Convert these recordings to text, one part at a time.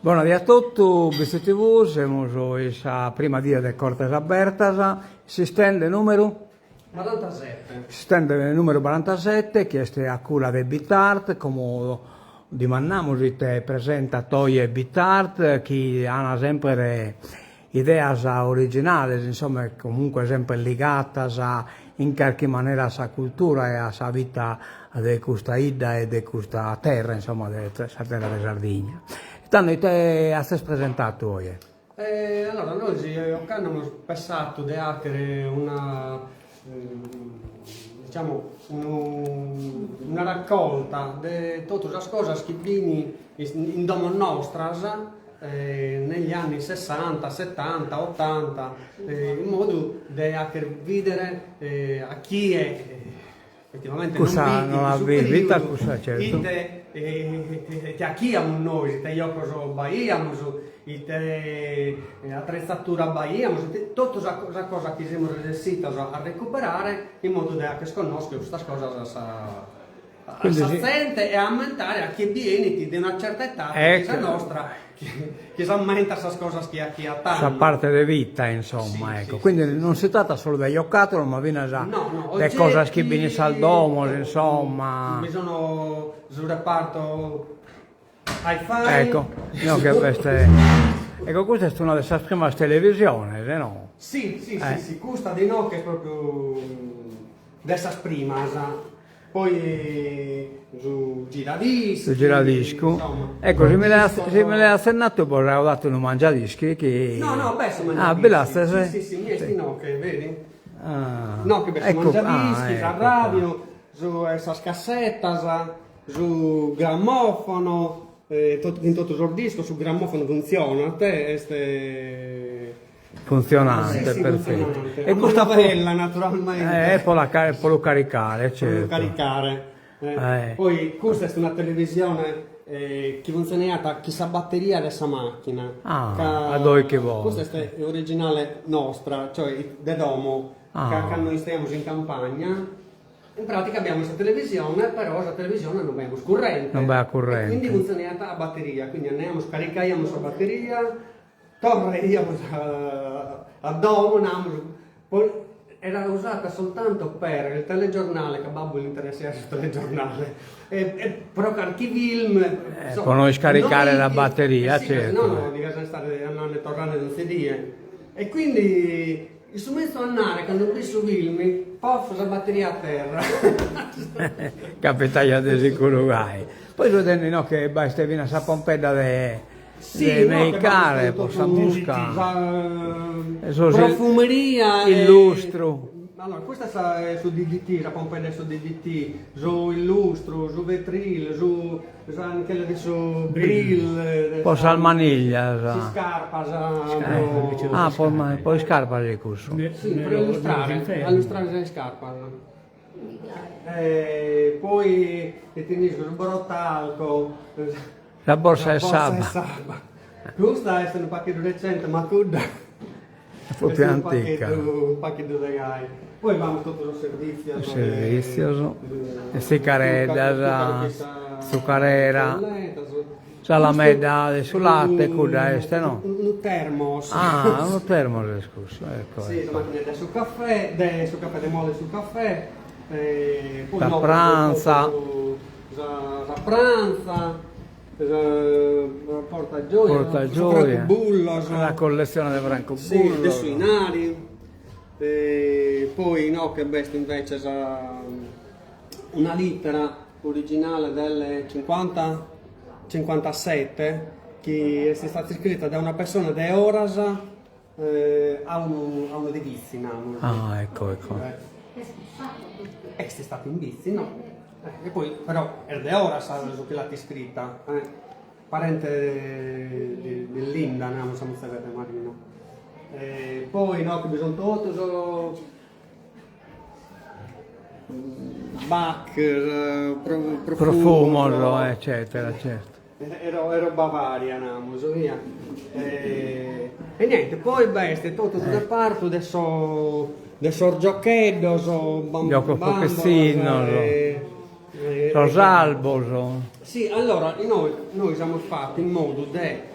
Buonasera a tutti, BCTV, siamo la prima dia del Cortes Abertas, si stende numero? 47. Si stende numero 47, che è a cura del Bitart, come dimandiamo te presenta Toie Bitart, che hanno sempre idee originali, insomma, comunque sempre legate in qualche maniera alla cultura e alla vita di questa ida e di questa terra, insomma, della terra di Sardegna. Tanto te hai presentato oggi? Allora, noi abbiamo pensato di avere una raccolta di tutte le cose che vengono in domo nostra negli anni 60, 70, 80, in modo da vedere a chi è effettivamente non ha vita, certo. Che a chi abbiamo noi, che io cosa baiamo, che attrezzatura baiamo, tutte le cose che siamo riusciti a recuperare in modo da che sconosco questa cosa sente e aumentare a chi viene di una certa età, che è nostra, che si aumenta queste cose che ha tanto. Fa parte di vita, insomma, sì, ecco. Sì, quindi sì. Non si tratta solo degli giocattoli, ma viene già le cose che vengono al domo, insomma. Mi sono sul reparto hi-fi. Ecco, no, che ecco, questa è una delle prime televisioni, no? Sì, questa di no che è proprio dessa prima. Poi su giradischi. Su giradisco. Ecco, se me l'hai accennato vorrei dato un mangiadischi che... No, beh, sono mangiadischi. bella, sì, miei no, che vedi? No, che beh, sono mangiadischi, a radio, su essas cassettas, su grammofono, in tutto il disco, su grammofono funziona, funzionante, sì, perfetto. Funzionante. E questa bella naturalmente. può caricare, certo. Poi questa è una televisione che funziona chissà batteria dessa macchina. A dove che vuoi. Questa è originale nostra, cioè da domo, che noi stiamo in campagna. In pratica abbiamo questa televisione, però questa televisione non abbiamo corrente. Non va a corrente. Quindi funziona a batteria, quindi andiamo, scarichiamo la batteria, torniamo a domo, poi era usata soltanto per il telegiornale, che a babbo gli interessa il telegiornale, però qualche film... può non scaricare la batteria, certo. No, bisogna stare andando e tornare da un CD. E quindi... il suo mezzo andare, quando ho visto film, poff, la batteria a terra. Capitaia di sicuro gai. Poi vedendo no, che basta viene a pompedda dei meicare, possa buscare. Profumeria. Illustro. Allora, questa è su DDT, la pompedda su DDT, su illustro, su vetril, su anche su brill. Poi salmaniglia. Si scarpa. Poi scarpa di questo. Sì, per illustrare le scarpe. Poi tenisco il borotalco. La borsa è sabba. Questa è un pacchetto recente, ma cudda. È proprio antica. Un pacchetto di gai. Poi abbiamo tutto il servizio. Servizio. Sicaretta, zuccarera. C'ha la medaglia sul latte, cuda este, no? Un termos. Un termos, scusa. Ecco, sì, la macchina sul caffè, de mole sul caffè. La pranza. La pranza. Portagioia. Bullo. La collezione del francobollo. Sì, dei suinari. Poi no, che bestia invece una lettera originale del 57 che è stata scritta da una persona di Oras a uno di Vizzi. Ecco. È stato in Vizzi, no? E poi però è di Oras che l'ha scritta, parente di Linda, non so se avete marino. Poi no, che bisogna tutto Bach, profumo, eccetera, certo. Ero Bavaria, via. E niente, poi bestie, tutto da parte, adesso giochetto, gioco pochettino, lo salvo. Sì, allora noi siamo fatti in modo di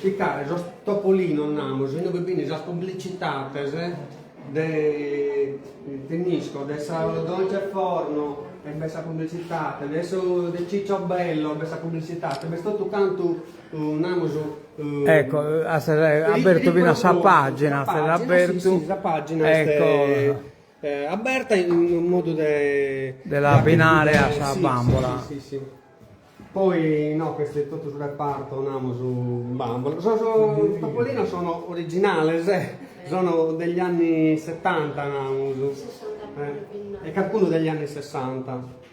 picare lo topolino namos, e noi bene le pubblicità de tenisco, adesso dolce forno, e questa pubblicità, adesso del ciccio bello, questa pubblicità, questo tu canto namos. Ecco, aperto fino a sta pagina, Sì, la pagina ecco, è aperta in modo della abbinare a sta bambola. Sì. Poi no, questo è tutto sul reparto, andiamo su bambola. Topolino sono originali, sono degli anni 70, e qualcuno degli anni 60.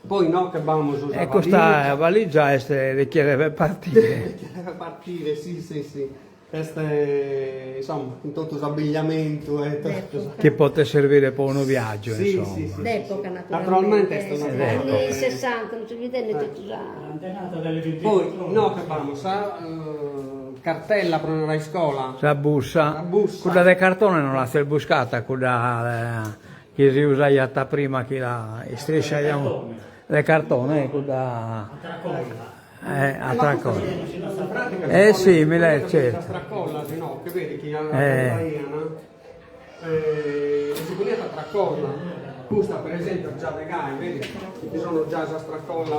Poi no, che abbiamo su E questa valigia richiede per partire. per partire, sì. Questo è, insomma, tutto l'abbigliamento e tutto. Che può servire per uno viaggio, Sì, insomma. sì. D'epoca Naturalmente naturalmente, sto negli naturale. anni 60, non si vede tutto già. Antenata delle 20. Poi no, che abbiamo cartella per andare a scuola. La bussa. La bussa. Quella del cartone non l'ha buscata, quella che si usa già prima, che la striscia del cartone, quella a tracolla. In pratica Sì, mi lei, la certo. stracolla, se no, che vedi che si poneva a tracolla. Questa per esempio già le gai, vedi? Ci sono già la stracolla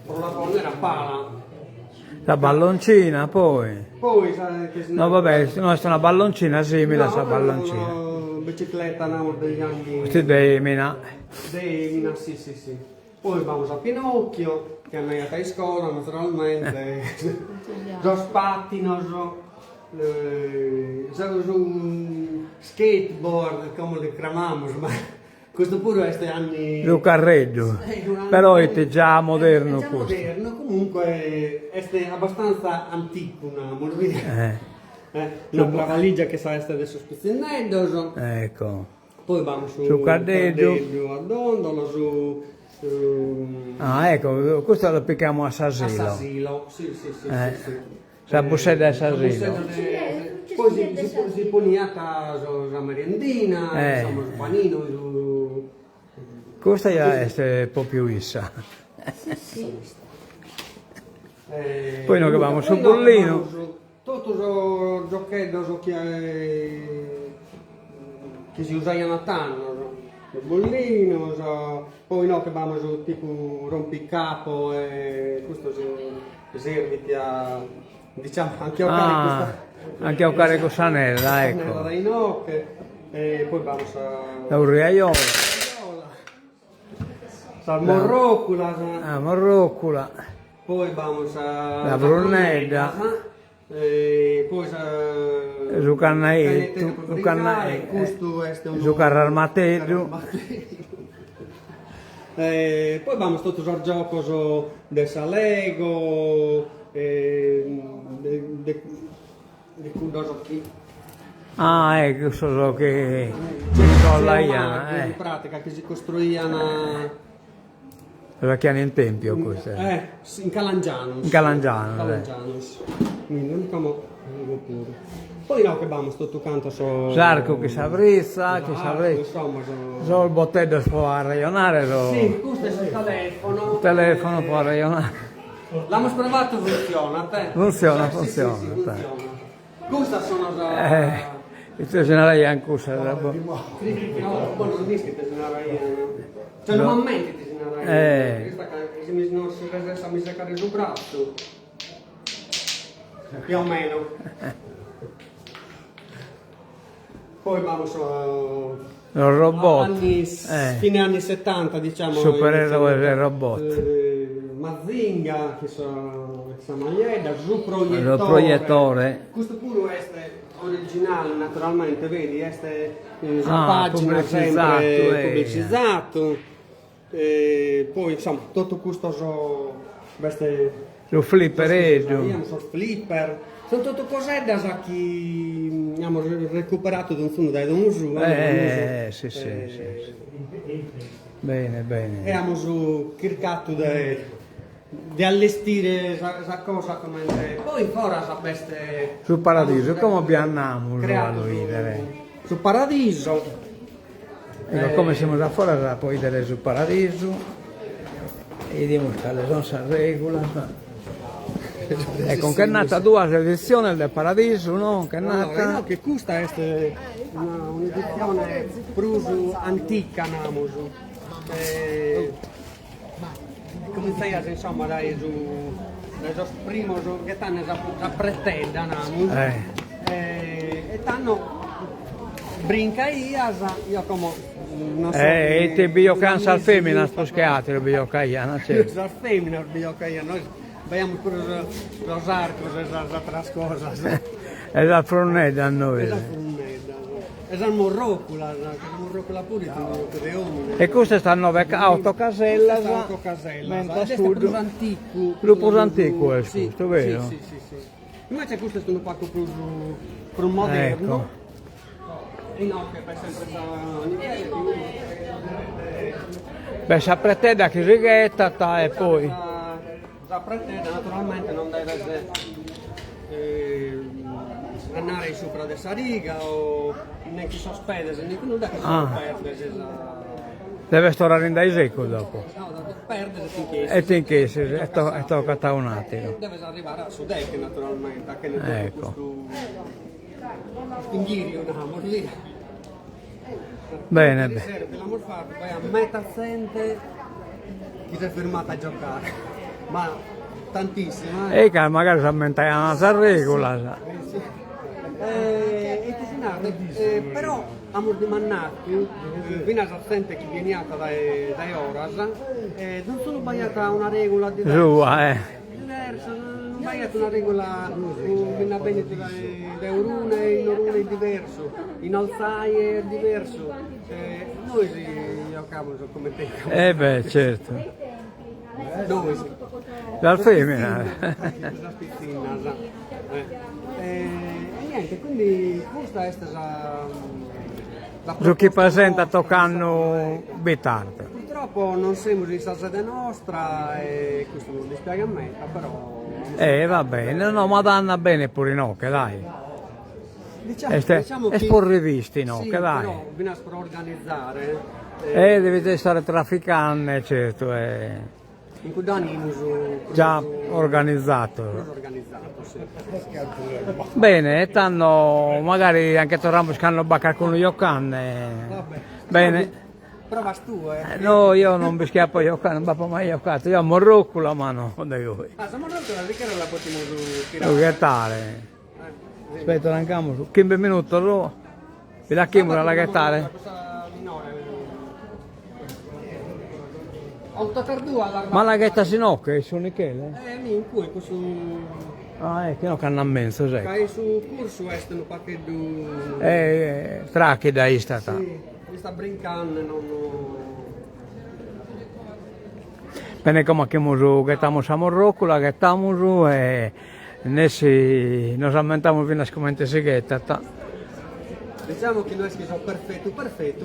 con la ponnera pala. La balloncina poi. Poi No vabbè, no, è una balloncina simile a questa balloncina. Una bicicletta no, degli anni Questi dei mina. sì. Poi vamos a Pinocchio, che è andata in scuola naturalmente. Lo spattino, un skateboard, come le chiamiamo, ma questo pure è anni... Lo carreggio. Però è già moderno È già questo. moderno, comunque è abbastanza antico, vuol dire. Eh, La valigia che sa essere adesso spizzendo, ecco. poi vanno Su cardeggio. a dondolo, Ah, ecco, questo lo picchiamo a a Sasilo. Sasilo, sì. La bussetta a La Sasilo. bussetta poi si poniata la merendina, insomma, il panino, Questa è un po' più issa. Poi noi che vamo sul bollino. Tutto il giochetto che si usa a Natale, il bollino, poi no che abbiamo su tipo rompicapo e questo si serve a, diciamo, anche a Anche a un con sanella, ecco. ecco. Dai nocche, e poi abbiamo Da un riaiolo. la morrocula, Morroccula. poi abbiamo La brunella. poi Su cannaetto, su carrarmatello. Poi abbiamo tutto il gioco del Salego, di cosa qui. Ah, ecco, so che la In pratica che si costruivano la chiama in tempio questo. in Calangiano. In Calangiano, Quindi non pure. Poi no che abbiamo tutto canto Sarco che si avrizza, insomma, so il botteggio può arraionare, sì, questo è il telefono. il telefono può arraionare. L'abbiamo provato, funziona, te? Funziona, Sì, funziona, sì, te. funziona. Questa sono già... Il tuo generale anche usa No, non dici che ti cioè non mi ammenti che ti questa che non si resta a mi seccare sul braccio. Più o meno. Poi vamos il robot. Fine anni 70, diciamo. Supereroe del robot. Mazinga, che sono maglietta, su proiettore. Il proiettore. Questo pure è originale, naturalmente, vedi, è la pagina sempre pubblicizzato. Poi insomma, tutto questo Lo flipper, sono flipper. Sono tutte cose da che abbiamo recuperato da un fondo dai Don Usu. Sì. Bene. E abbiamo cercato di allestire questa cosa come... Poi ora sapeste... Sul paradiso, come abbiamo creato a vedere? sul paradiso. Ecco, come siamo da fuori, puoi vedere sul paradiso. E vediamo che le sono regola. Ecco, che è nata due edizioni del Paradiso, no? Che è nata... No, che questa è un'edizione più antica, namosu. Cominciai insomma dai su primo che stanno già pretenda, namosu. E tanno brincaias, io come non so. E te biocansa al femmina, sposcheate il biocaiana, certo. Al femmina, il biocaiana, noi abbiamo pure los arcos, esas otras cosas. È la fronnetta a noi. Esas frunedda. Esas morrocula, pure tu de omine. E queste stanno autocaselle, Mentre a è sud. più antico. Più antico è Sì, questo, vero? Sì. Invece questo è un po' più moderno. Ecco. E no, che per sempre Beh, si pretende che righetta e poi... la pretende naturalmente non deve essere andare sopra dessa riga o neanche sospendere, neanche non deve perdersi. Deve stare in dai secco dopo. No, deve perdersi finché E finché si e tocca un attimo. deve arrivare a sud-est naturalmente, anche nel Ecco. questo inghirio, diciamo lì. Bene, Ieri sera abbiamo fatto, poi a metà sente chi si è fermato a giocare, ma tantissimo. E che magari si aumenta una regola. E però abbiamo dimannato, fino a sente chi viene dai Oras, non sono sbagliata una regola diversa. Sua, Diversa, non sbagliata una regola, viene bene da Orune, in Orune è diverso, in Alzai è diverso. Noi giochiamo come te. beh, certo. Noi sì. Dal femmina. La pizzina, e niente, quindi questa è stata la Su chi presenta toccando Bitarte. Purtroppo non siamo in sede nostra e questo non dispiace a me, però Va bene, no, Madonna bene pure no, che dai. diciamo E che sporre visti, no, sì, che dai. però bisogna organizzare Dovete stare trafficante, certo, in cui danni già organizzato. organizzato, sì. Bene, e tanno magari anche torniamo a baccare con gli occanne. Vabbè. Bene. Prova tu, No, io non mi schiappo io non vado mai giocato, io amo rucola ma no, da voi. siamo noi che la possiamo Devo tirare. gettare. Aspetta, arranchiamo su 15 minuti, allora. Vi la chiamo la gettare? Questa minore. Ho toccato due alla Ma la ghetta si no, che sono Michele? in cui questo Che no, canna menso, sai. cai su corso estano pacchetto Tracchi da istata. sì, mi sta brincando non Bene, come chiamo su, gettamos a morrocola, gettamos su e nos aumentamos fino a scomente si ghetta. diciamo che noi sono perfetto,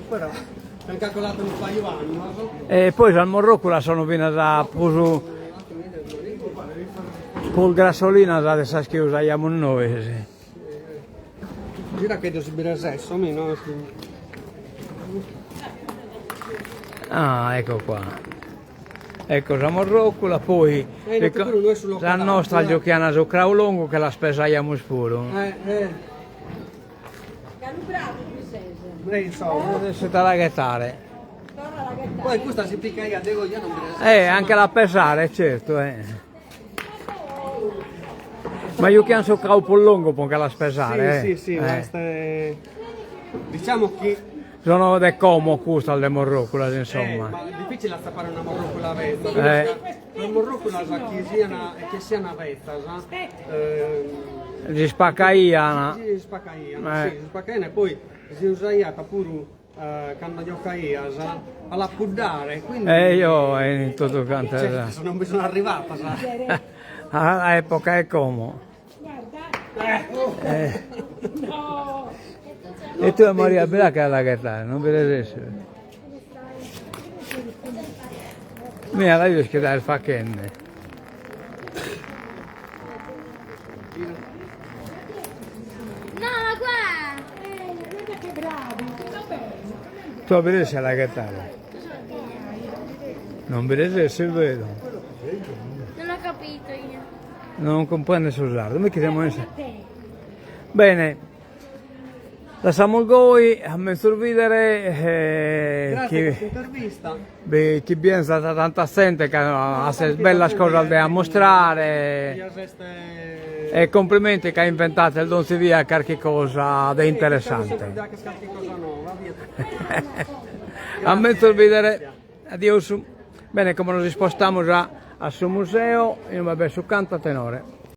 però abbiamo calcolato un paio anni, no? E poi al morrocola sono fino a puso col gasolina da adesso che usiamo noi. Sì. Gira che devo subire adesso, no? Ah, ecco qua. Ecco, la morrocola, poi la nostra giochiana su Craulongo che la spesaiamo spuro. Insomma. Adesso te la gettare. Poi questa si picca io, devo io non mi Anche la pesare, certo. Ma io chiamo su Craupolongo perché la spesare. sì, diciamo che Sono de como questo alle morrocola, insomma. ma è difficile fare una morrocola vezza. La morrocola che sia una vezza, Si spaccaiana. si spaccaiana e poi si usaiata pure quando giocaia alla puddare, quindi Io in tutto canto. non mi sono arrivata, All'epoca è como. E tu Maria Bella che la gettare, non vedete essere. Mira, la devi schedare il facchenne. No, ma qua! Guarda che bravi, tutto bene. Tu vedete se la gettare. Non vedete se vedo. Non ho capito io. non comprende usare. Noi chiediamo insieme. Bene, lasciamo il goi, a me sorridere. Grazie per questa intervista. Chi viene stata tanta gente che ha bella cosa da mostrare. E complimenti che ha inventato il Don Via qualche cosa di interessante. A me sorridere, addio. Bene, come nos spostiamo già al suo museo, io vabbè su Canta Tenore.